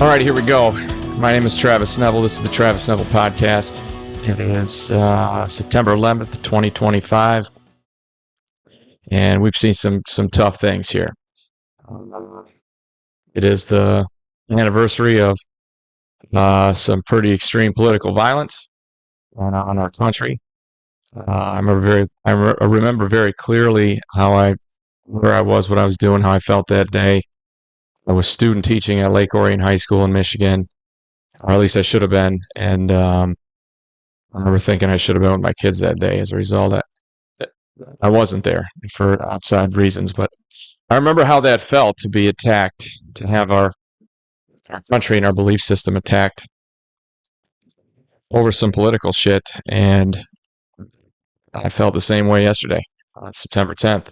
All right, here we go. My name is Travis Neville. This is the Travis Neville Podcast. It is September 11th, 2025, and we've seen some tough things here. It is the anniversary of some pretty extreme political violence on our country. I remember very clearly where I was, what I was doing, how I felt that day. I was student teaching at Lake Orion High School in Michigan, or at least I should have been. And I remember thinking I should have been with my kids that day. As a result, I wasn't there for outside reasons. But I remember how that felt to be attacked, to have our country and our belief system attacked over some political shit. And I felt the same way yesterday, on September 10th,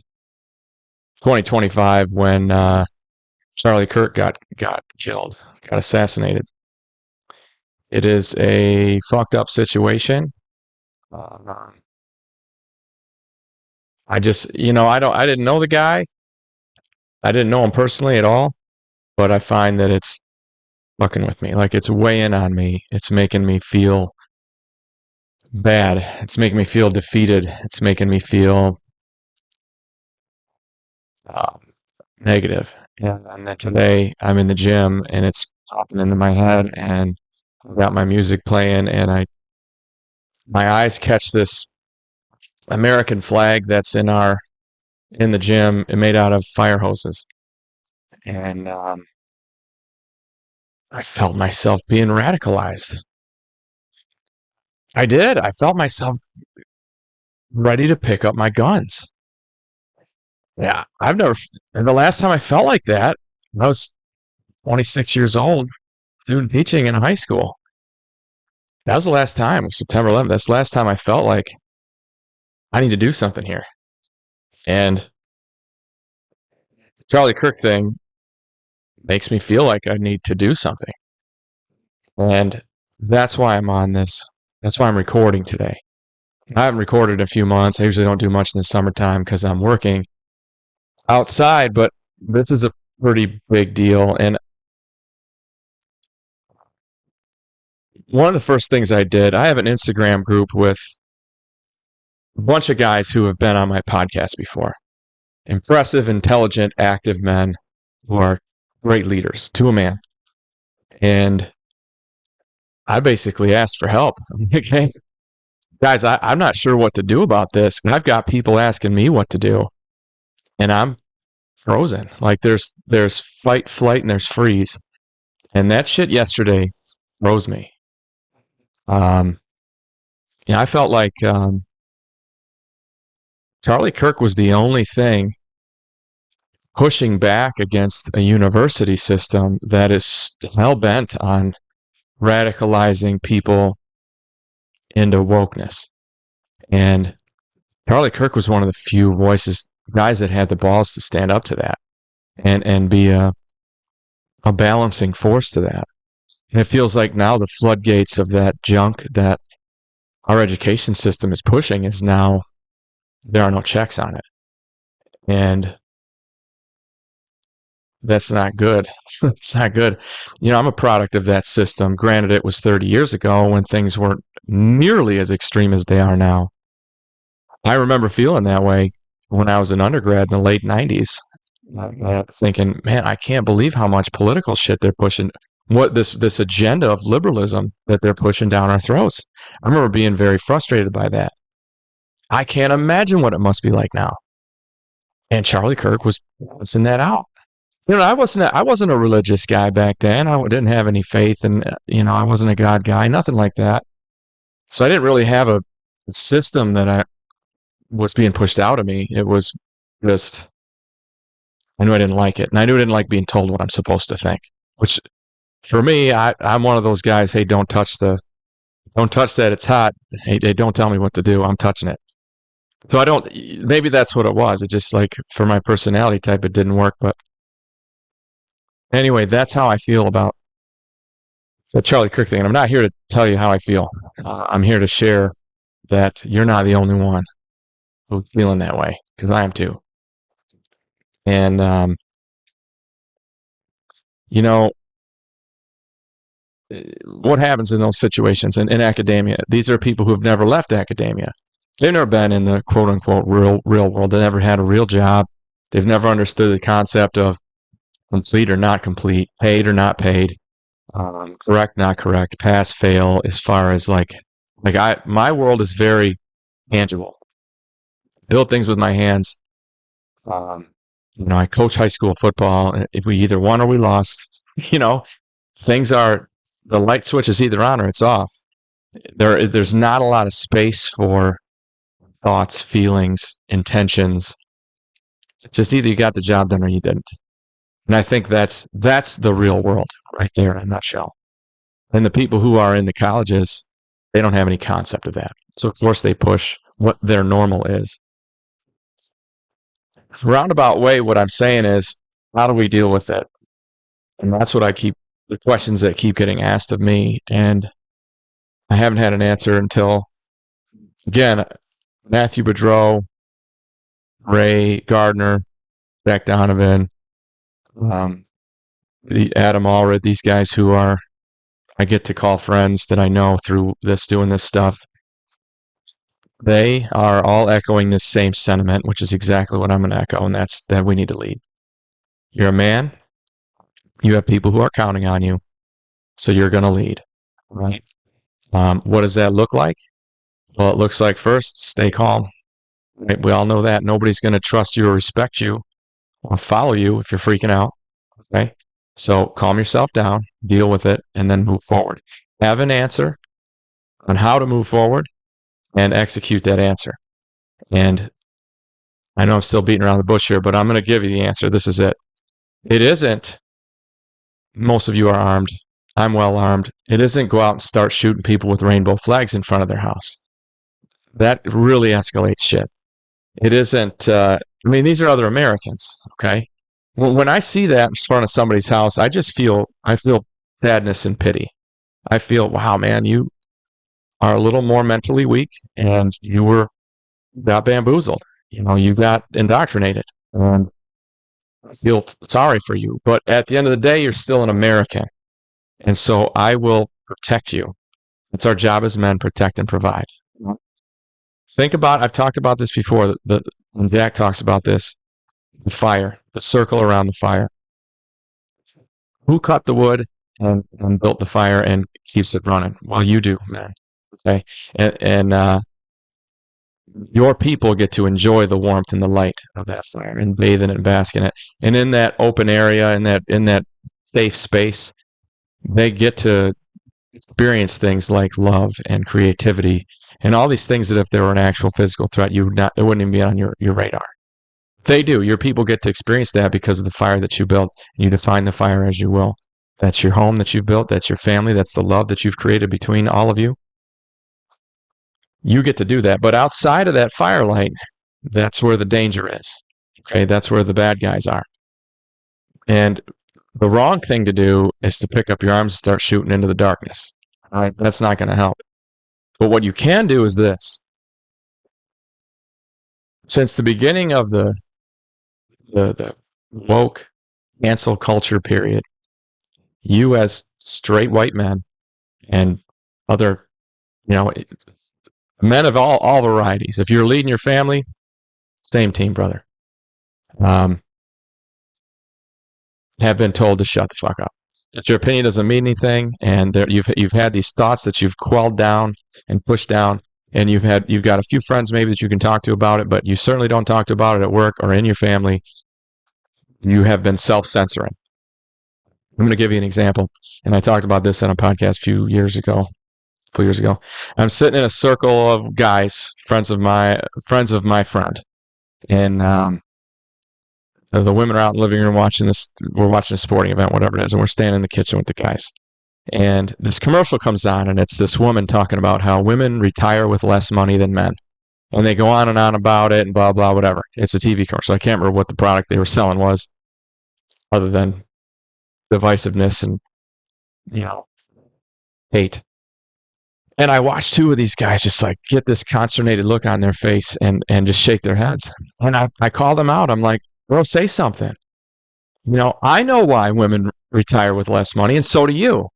2025, when Charlie Kirk got killed, got assassinated. It is a fucked up situation. I didn't know the guy. I didn't know him personally at all, but I find that it's fucking with me. Like, it's weighing on me. It's making me feel bad. It's making me feel defeated. It's making me feel negative. And then today I'm in the gym and it's popping into my head, and I've got my music playing, and my eyes catch this American flag that's in the gym, made out of fire hoses. And I felt myself being radicalized. I did. I felt myself ready to pick up my guns. Yeah, and the last time I felt like that, I was 26 years old, student teaching in high school. That was the last time, September 11th. That's the last time I felt like I need to do something here. And the Charlie Kirk thing makes me feel like I need to do something. And that's why I'm on this. That's why I'm recording today. I haven't recorded in a few months. I usually don't do much in the summertime because I'm working outside, but this is a pretty big deal. And one of the first things I did, I have an Instagram group with a bunch of guys who have been on my podcast before. Impressive, intelligent, active men who are great leaders, to a man. And I basically asked for help. Okay, guys, I'm not sure what to do about this. And I've got people asking me what to do, and I'm frozen. Like, there's fight, flight, and there's freeze. And that shit yesterday froze me. I felt like Charlie Kirk was the only thing pushing back against a university system that is hell-bent on radicalizing people into wokeness. And Charlie Kirk was one of the few guys that had the balls to stand up to that and be a balancing force to that. And it feels like now the floodgates of that junk that our education system is pushing is now, there are no checks on it. And that's not good. It's not good. I'm a product of that system. Granted, it was 30 years ago when things weren't nearly as extreme as they are now. I remember feeling that way when I was an undergrad in the late 90s, thinking, man, I can't believe how much political shit they're pushing. What this agenda of liberalism that they're pushing down our throats. I remember being very frustrated by that. I can't imagine what it must be like now. And Charlie Kirk was balancing that out. I wasn't a religious guy back then. I didn't have any faith, and I wasn't a God guy, nothing like that. So I didn't really have a system that was being pushed out of me. It was just, I knew I didn't like it, and I knew I didn't like being told what I'm supposed to think. Which, for me, I'm one of those guys. Hey, don't touch that. It's hot. Hey, don't tell me what to do. I'm touching it. So I don't. Maybe that's what it was. It just, like, for my personality type, it didn't work, but. Anyway, that's how I feel about the Charlie Kirk thing. And I'm not here to tell you how I feel. I'm here to share that you're not the only one who's feeling that way, because I am too. And, what happens in those situations in academia? These are people who have never left academia. They've never been in the quote unquote real world. They never had a real job. They've never understood the concept of complete or not complete, paid or not paid, correct, not correct, pass, fail. As far as my world is very tangible. Build things with my hands. I coach high school football. If we either won or we lost, things are, the light switch is either on or it's off. There's not a lot of space for thoughts, feelings, intentions. Just either you got the job done or you didn't. And I think that's the real world right there in a nutshell. And the people who are in the colleges, they don't have any concept of that. So of course they push what their normal is. Roundabout way, what I'm saying is, how do we deal with it? And that's what the questions that keep getting asked of me. And I haven't had an answer until, again, Matthew Boudreau, Ray Gardner, Jack Donovan, the Adam Allred, these guys who I get to call friends that I know through doing this stuff. They are all echoing this same sentiment, which is exactly what I'm going to echo, and that's that we need to lead. You're a man. You have people who are counting on you, so you're going to lead, right? What does that look like? Well, it looks like, first, stay calm. Right? We all know that. Nobody's going to trust you or respect you or follow you if you're freaking out, okay? So calm yourself down, deal with it, and then move forward. Have an answer on how to move forward and execute that answer. And I know I'm still beating around the bush here, but I'm going to give you the answer. This is it. It isn't, most of you are armed. I'm well armed. It isn't go out and start shooting people with rainbow flags in front of their house. That really escalates shit. It isn't, these are other Americans, okay? When I see that in front of somebody's house, I feel sadness and pity. I feel, wow, man, you are a little more mentally weak and you got bamboozled. You got indoctrinated. And I feel sorry for you. But at the end of the day, you're still an American. And so I will protect you. It's our job as men, protect and provide. Think about, I've talked about this before, when Jack talks about this, the fire, the circle around the fire. Who cut the wood and built the fire and keeps it running? Well, you do, man. Okay. And your people get to enjoy the warmth and the light of that fire and bathe in it and bask in it. And in that open area, in that safe space, they get to experience things like love and creativity and all these things that if there were an actual physical threat, it wouldn't even be on your radar. They do. Your people get to experience that because of the fire that you built. You define the fire as you will. That's your home that you've built. That's your family. That's the love that you've created between all of you. You get to do that. But outside of that firelight, that's where the danger is. Okay, that's where the bad guys are. And the wrong thing to do is to pick up your arms and start shooting into the darkness. All right, that's not going to help. But what you can do is this. Since the beginning of the woke cancel culture period, you as straight white men and other, men of all varieties, if you're leading your family, same team, brother, have been told to shut the fuck up. If your opinion doesn't mean anything, and you've had these thoughts that you've quelled down and pushed down, and you've got a few friends maybe that you can talk to about it, but you certainly don't talk to about it at work or in your family. You have been self-censoring. I'm going to give you an example, and I talked about this on a podcast a couple years ago. I'm sitting in a circle of guys, friends of my friend, and the women are out in the living room watching this. We're watching a sporting event, whatever it is, and we're standing in the kitchen with the guys. And this commercial comes on, and it's this woman talking about how women retire with less money than men. And they go on and on about it and blah, blah, whatever. It's a TV commercial. I can't remember what the product they were selling was, other than divisiveness and, hate. And I watched two of these guys just like get this consternated look on their face and just shake their heads. And I called them out. I'm like, bro, say something. I know why women retire with less money, and so do you.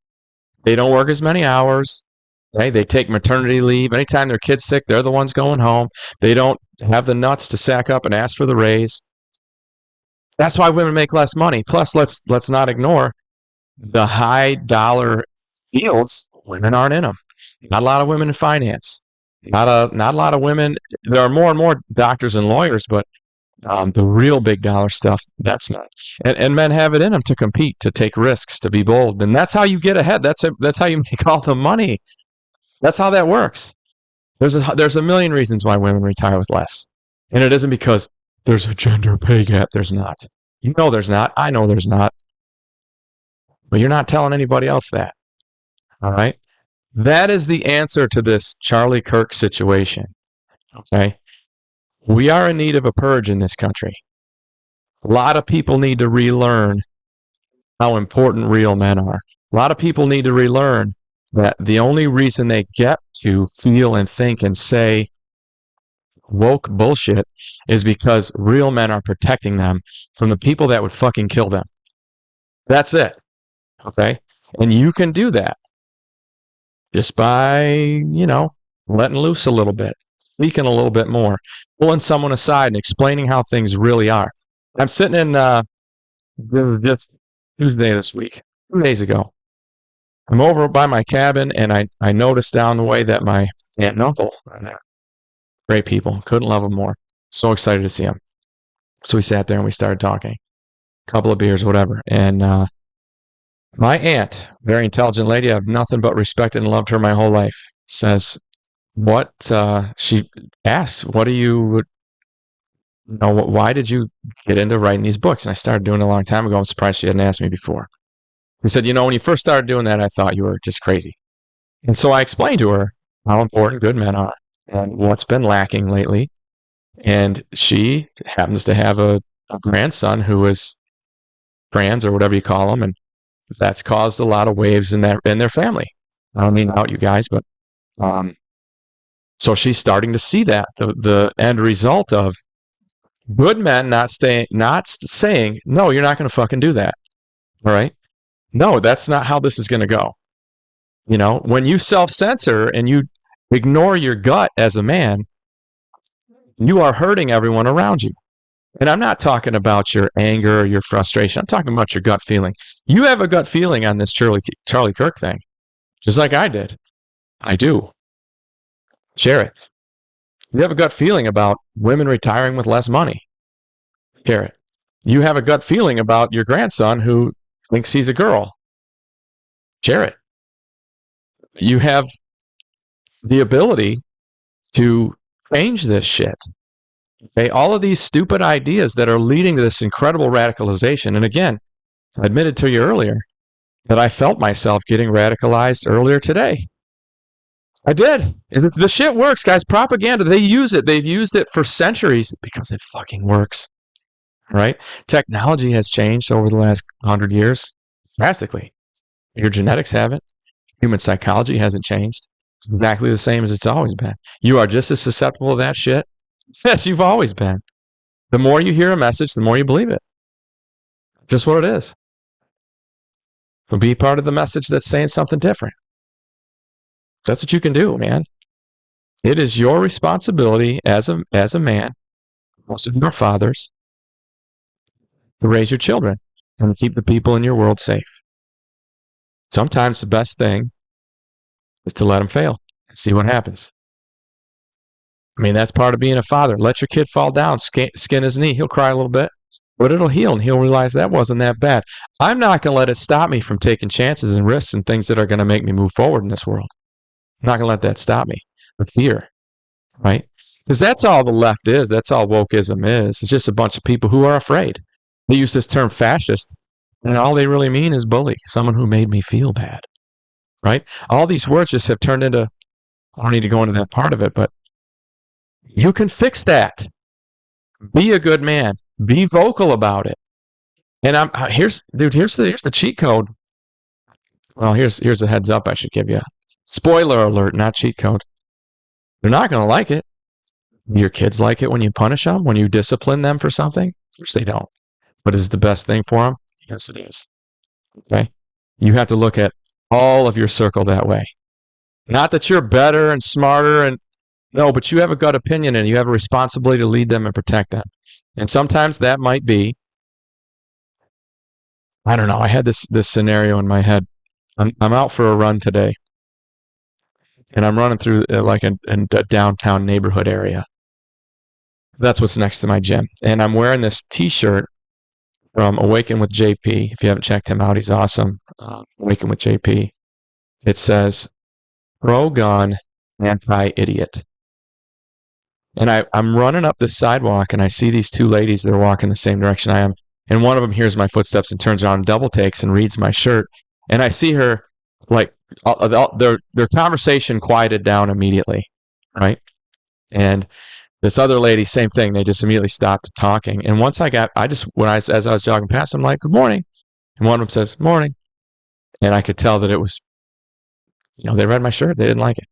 They don't work as many hours. Right? They take maternity leave. Anytime their kid's sick, they're the ones going home. They don't have the nuts to sack up and ask for the raise. That's why women make less money. Plus, let's not ignore the high dollar fields. Women aren't in them. Not a lot of women in finance. Not a lot of women. There are more and more doctors and lawyers, but the real big dollar stuff, that's not. And men have it in them to compete, to take risks, to be bold, and that's how you get ahead. That's how you make all the money. That's how that works. There's a million reasons why women retire with less, and it isn't because there's a gender pay gap. There's not. You know there's not. I know there's not. But you're not telling anybody else that. All right. That is the answer to this Charlie Kirk situation. Okay. We are in need of a purge in this country. A lot of people need to relearn how important real men are. A lot of people need to relearn that the only reason they get to feel and think and say woke bullshit is because real men are protecting them from the people that would fucking kill them. That's it. Okay? And you can do that just by, letting loose a little bit, speaking a little bit more, pulling someone aside and explaining how things really are. I'm sitting in just Tuesday this week, 2 days ago. I'm over by my cabin, and I noticed down the way that my aunt and uncle are there. Great people. Couldn't love them more. So excited to see them. So we sat there and we started talking. A couple of beers, whatever. And my aunt, very intelligent lady, I've nothing but respected and loved her my whole life, says, she asks, what do you, why did you get into writing these books? And I started doing it a long time ago. I'm surprised she hadn't asked me before. He said, when you first started doing that, I thought you were just crazy. And so I explained to her how important good men are and what's been lacking lately. And she happens to have a grandson who is trans or whatever you call them. And that's caused a lot of waves in their family. I don't mean to out you guys, but so she's starting to see that the end result of good men not saying, no, you're not going to fucking do that. All right. No, that's not how this is going to go. When you self-censor and you ignore your gut as a man, you are hurting everyone around you. And I'm not talking about your anger or your frustration. I'm talking about your gut feeling. You have a gut feeling on this Charlie Kirk thing, just like I did. I do. Share it. You have a gut feeling about women retiring with less money. Share it. You have a gut feeling about your grandson who thinks he's a girl. Share it. You have the ability to change this shit. Okay, all of these stupid ideas that are leading to this incredible radicalization. And again, I admitted to you earlier that I felt myself getting radicalized earlier today. I did. The shit works, guys. Propaganda, they use it. They've used it for centuries because it fucking works. Right? Technology has changed over the last 100 years drastically. Your genetics haven't. Human psychology hasn't changed. It's exactly the same as it's always been. You are just as susceptible to that shit as you've always been. The more you hear a message, the more you believe it. Just what it is. So be part of the message that's saying something different. That's what you can do, man. It is your responsibility as a man, most of your fathers, to raise your children and keep the people in your world safe. Sometimes the best thing is to let them fail and see what happens. I mean, that's part of being a father. Let your kid fall down, skin his knee. He'll cry a little bit, but it'll heal, and he'll realize that wasn't that bad. I'm not going to let it stop me from taking chances and risks and things that are going to make me move forward in this world. I'm not going to let that stop me. But fear, right? Because that's all the left is. That's all wokeism is. It's just a bunch of people who are afraid. They use this term fascist, and all they really mean is bully, someone who made me feel bad, right? All these words just have turned into, I don't need to go into that part of it, but you can fix that. Be a good man. Be vocal about it. And here's the cheat code. Well, here's a heads up I should give you. Spoiler alert, not cheat code. They're not going to like it. Your kids like it when you punish them, when you discipline them for something? Of course they don't. But is it the best thing for them? Yes, it is. Okay? You have to look at all of your circle that way. Not that you're better and smarter and no, but you have a gut opinion and you have a responsibility to lead them and protect them. And sometimes that might be, I don't know, I had this scenario in my head. I'm out for a run today, and I'm running through like a downtown neighborhood area. That's what's next to my gym. And I'm wearing this T-shirt from Awaken with JP. If you haven't checked him out, he's awesome. Awaken with JP. It says, pro-gun, anti-idiot. And I'm running up the sidewalk, and I see these two ladies. They're walking the same direction I am. And one of them hears my footsteps and turns around and double takes and reads my shirt. And I see her, like, their conversation quieted down immediately, right? And this other lady, same thing. They just immediately stopped talking. And once as I was jogging past, I'm like, good morning. And one of them says, morning. And I could tell that it was, they read my shirt. They didn't like it.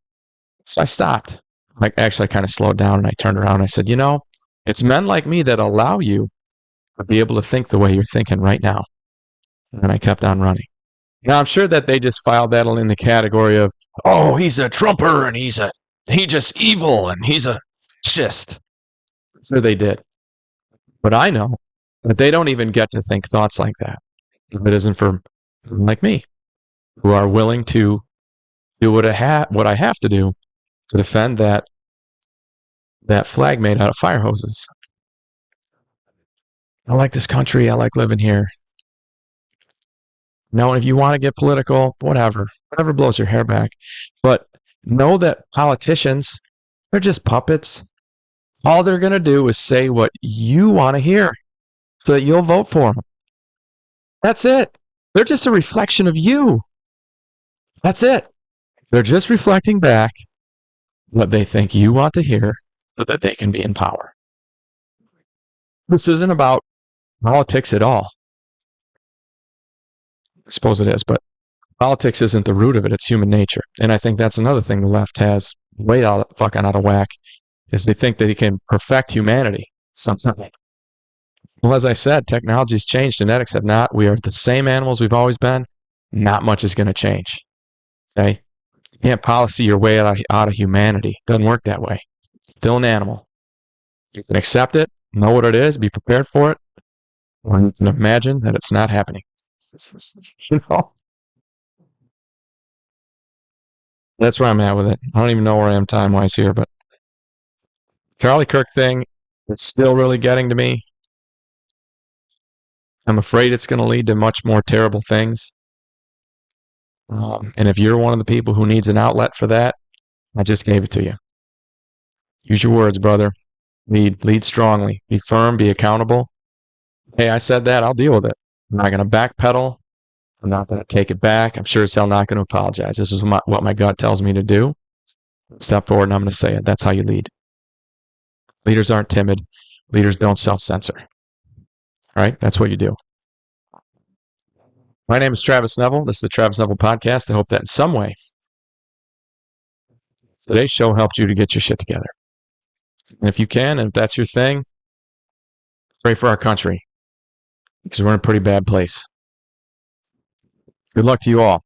So I stopped. I kind of slowed down, and I turned around and I said, it's men like me that allow you to be able to think the way you're thinking right now. And I kept on running. Now, I'm sure that they just filed that in the category of, oh, he's a Trumper and he's just evil and he's a fascist. Sure they did. But I know that they don't even get to think thoughts like that. If it isn't for men like me, who are willing to do what I have to do to defend that flag made out of fire hoses. I like this country. I like living here. No, if you want to get political, whatever blows your hair back. But know that politicians, they're just puppets. All they're going to do is say what you want to hear so that you'll vote for them. That's it. They're just a reflection of you. That's it. They're just reflecting back what they think you want to hear so that they can be in power. This isn't about politics at all. I suppose it is, but politics isn't the root of it. It's human nature. And I think that's another thing the left has way out of whack, is they think that they can perfect humanity somehow. Well, as I said, technology's changed. Genetics have not. We are the same animals we've always been. Not much is going to change. Okay? You can't policy your way out of humanity. It doesn't work that way. Still an animal. You can accept it, know what it is, be prepared for it, or you can imagine that it's not happening. That's where I'm at with it. I don't even know where I am time-wise here, but Charlie Kirk thing, it's still really getting to me. I'm afraid it's going to lead to much more terrible things. And if you're one of the people who needs an outlet for that, I just gave it to you. Use your words, brother. Lead strongly. Be firm. Be accountable. Hey, I said that. I'll deal with it. I'm not going to backpedal. I'm not going to take it back. I'm sure as hell not going to apologize. This is what my gut tells me to do. Step forward and I'm going to say it. That's how you lead. Leaders aren't timid. Leaders don't self-censor. All right? That's what you do. My name is Travis Neville. This is the Travis Neville Podcast. I hope that in some way today's show helped you to get your shit together. And if you can, and if that's your thing, pray for our country, because we're in a pretty bad place. Good luck to you all.